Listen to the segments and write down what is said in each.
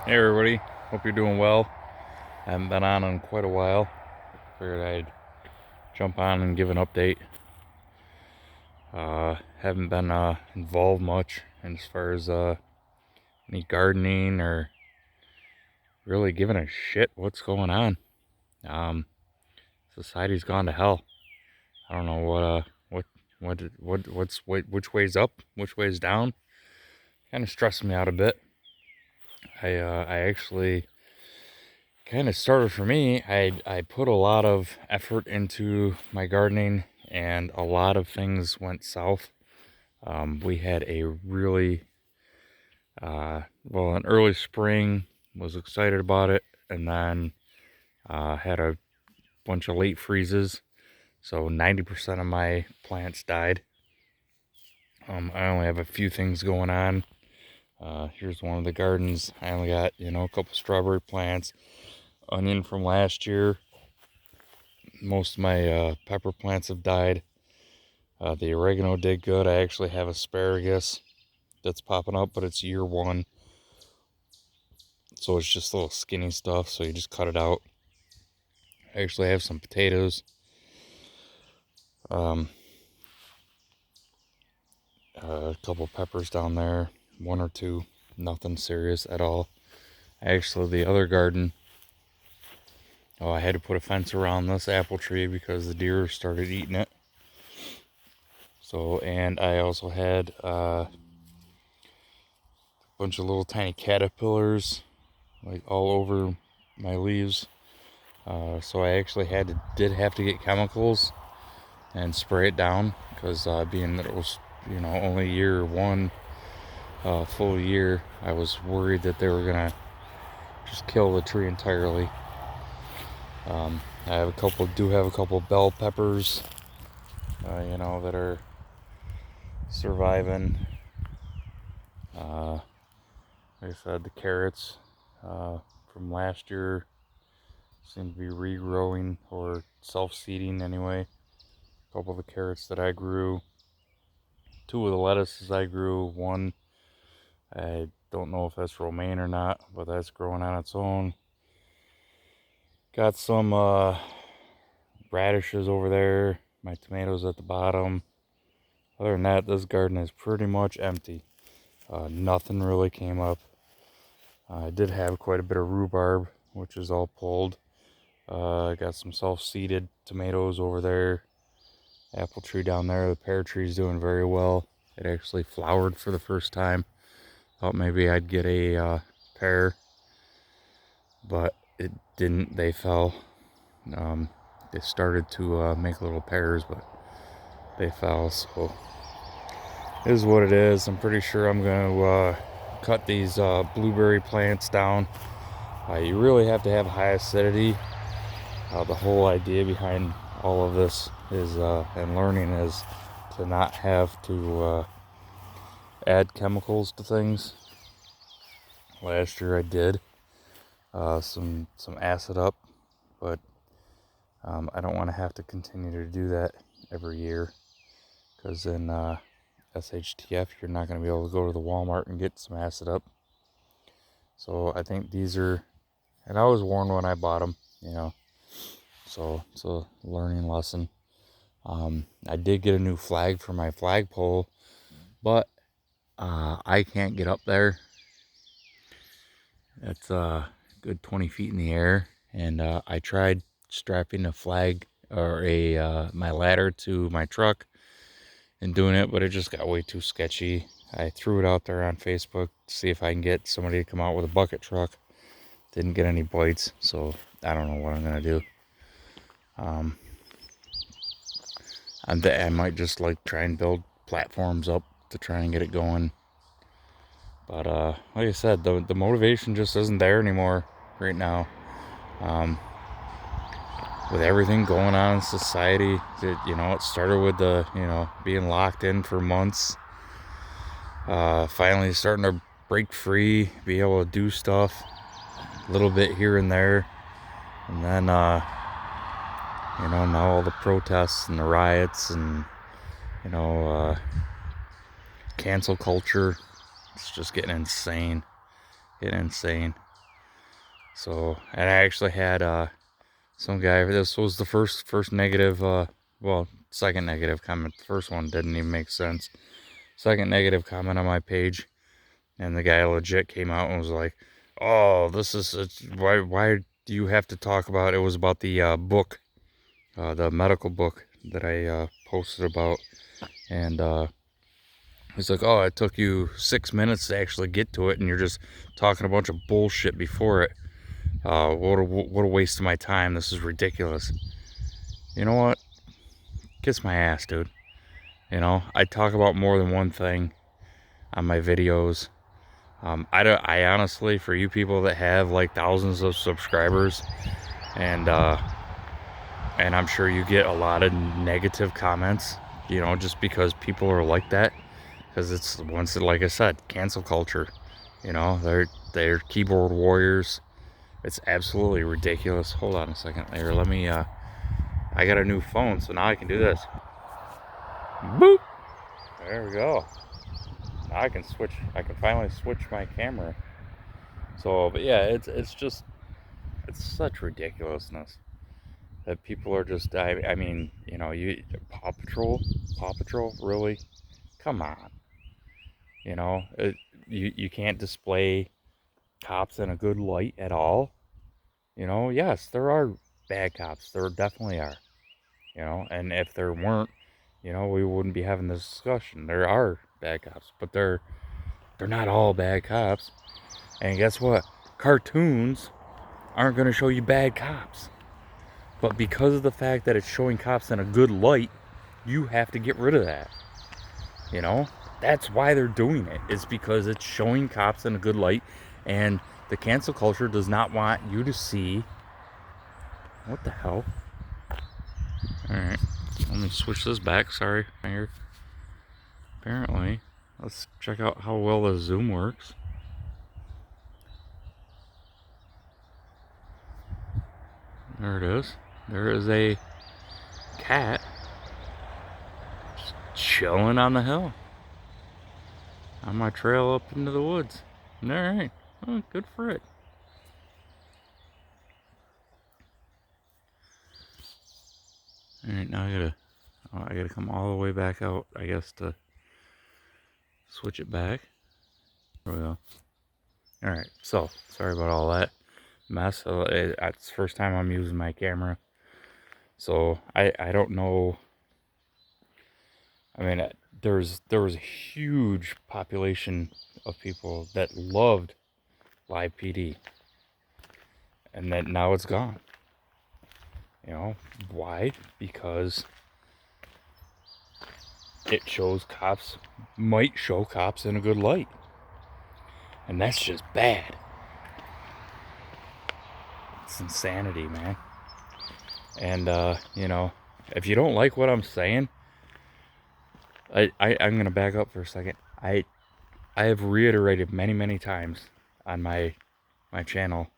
Hey everybody, hope you're doing well. I haven't been on in quite a while. Figured I'd jump on and give an update. Haven't been involved much as far as any gardening or really giving a shit what's going on. Um, Society's gone to hell. I don't know which way's up, which way's down. Kind of stressing me out a bit. I actually kind of started for me. I put a lot of effort into my gardening, and a lot of things went south. We had a really an early spring. Was excited about it, and then had a bunch of late freezes. So 90% of my plants died. I only have a few things going on. Here's one of the gardens. I only got a couple strawberry plants, onion from last year. Most of my pepper plants have died. The oregano did good. I actually have asparagus that's popping up, but it's year one. So it's just little skinny stuff, so you just cut it out. I actually have some potatoes. Um, a couple peppers down there, one or two, nothing serious at all. Actually, the other garden, I had to put a fence around this apple tree because the deer started eating it. So, and I also had a bunch of little tiny caterpillars like all over my leaves. So I actually did have to get chemicals and spray it down because being that it was only year one, full year, I was worried that they were gonna just kill the tree entirely. I do have a couple bell peppers, that are surviving. Like I said, the carrots from last year seem to be regrowing or self-seeding anyway. A couple of the carrots that I grew, two of the lettuces I grew, one I don't know if that's romaine or not, but that's growing on its own. Got some radishes over there, my tomatoes at the bottom. Other than that, this garden is pretty much empty. Nothing really came up. I did have quite a bit of rhubarb, which is all pulled. I got some self-seeded tomatoes over there. Apple tree down there. The pear tree is doing very well. It actually flowered for the first time. Thought maybe I'd get a pear, but it didn't. They fell. They started to make little pears, but they fell. So it is what it is. I'm pretty sure I'm going to cut these blueberry plants down. You really have to have high acidity. The whole idea behind all of this is and learning is to not have to add chemicals to things. Last year I did some acid up, but I don't want to have to continue to do that every year, because in SHTF you're not going to be able to go to the Walmart and get some acid up. So I think these are, and I was warned when I bought them, so it's a learning lesson. I did get a new flag for my flagpole, but I can't get up there. It's a good 20 feet in the air, and I tried strapping a flag or my ladder to my truck and doing it, but it just got way too sketchy. I threw it out there on Facebook to see if I can get somebody to come out with a bucket truck. Didn't get any bites, so I don't know what I'm gonna do. I might just try and build platforms up to try and get it going. But like I said, the motivation just isn't there anymore right now. With everything going on in society, it started with the being locked in for months. Finally starting to break free, be able to do stuff a little bit here and there, and then now all the protests and the riots and cancel culture. It's just getting insane. So, and I actually had some guy, this was the first negative, well, second negative comment. The first one didn't even make sense. Second negative comment on my page, and the guy legit came out and was like, "Oh, why do you have to talk about?" It was about the book, the medical book that I posted about, and he's like, "Oh, it took you 6 minutes to actually get to it, and you're just talking a bunch of bullshit before it. What a waste of my time. This is ridiculous." You know what? Kiss my ass, dude. You know, I talk about more than one thing on my videos. I honestly, for you people that have like thousands of subscribers, and I'm sure you get a lot of negative comments, you know, just because people are like that, because it's once, like I said, cancel culture. You know, they're keyboard warriors. It's absolutely ridiculous. Hold on a second there. Let me. I got a new phone, so now I can do this. Boop. There we go. Now I can switch. I can finally switch my camera. So, but yeah, it's just, it's such ridiculousness that people are just. I mean, you know, Paw Patrol, really? Come on. You know, you can't display cops in a good light at all. You know, yes, there are bad cops. There definitely are. You know, and if there weren't, you know, we wouldn't be having this discussion. There are bad cops, but they're not all bad cops. And guess what? Cartoons aren't going to show you bad cops. But because of the fact that it's showing cops in a good light, you have to get rid of that. You know? That's why they're doing it. It's because it's showing cops in a good light, and the cancel culture does not want you to see. What the hell? Alright. Let me switch this back. Sorry. Here. Apparently. Let's check out how well the zoom works. There it is. There is a cat just chilling on the hill on my trail up into the woods. Alright. Oh, good for it. Alright, now I gotta come all the way back out, I guess, to switch it back. There we go. Alright, so sorry about all that mess. It's the first time I'm using my camera, so I don't know. I mean, there was a huge population of people that loved Live PD, and then now it's gone. You know why? Because it might show cops in a good light, and that's just bad. It's insanity, man. And you know, if you don't like what I'm saying, I'm gonna back up for a second. I have reiterated many times on my channel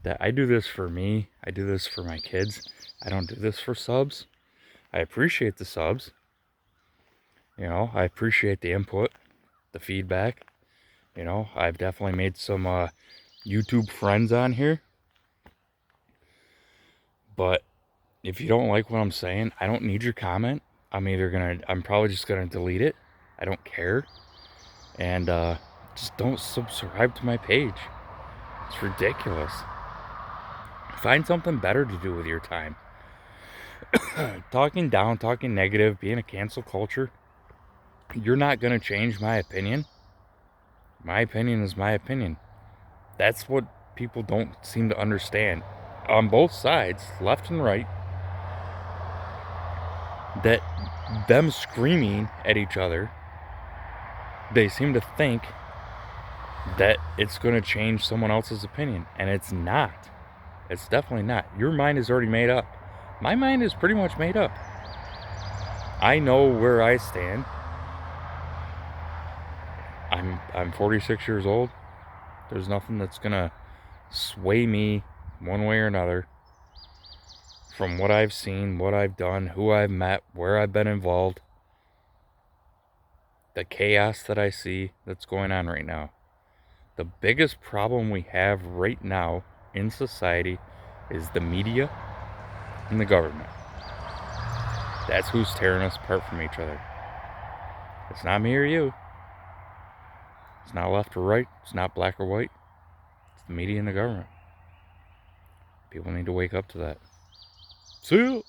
that I do this for me. I do this for my kids. I don't do this for subs. I appreciate the subs. You know, I appreciate the input, the feedback. You know, I've definitely made some YouTube friends on here. But if you don't like what I'm saying, I don't need your comment. I'm probably just gonna delete it. I don't care. And just don't subscribe to my page. It's ridiculous. Find something better to do with your time. Talking down, talking negative, being a cancel culture, you're not gonna change my opinion. My opinion is my opinion. That's what people don't seem to understand on both sides, left and right, that them screaming at each other, they seem to think that it's going to change someone else's opinion, and it's not. It's definitely not. Your mind is already made up. My mind is pretty much made up. I know where I stand. I'm 46 years old. There's nothing that's going to sway me one way or another from what I've seen, what I've done, who I've met, where I've been involved, the chaos that I see that's going on right now. The biggest problem we have right now in society is the media and the government. That's who's tearing us apart from each other. It's not me or you. It's not left or right. It's not black or white. It's the media and the government. People need to wake up to that. See ya.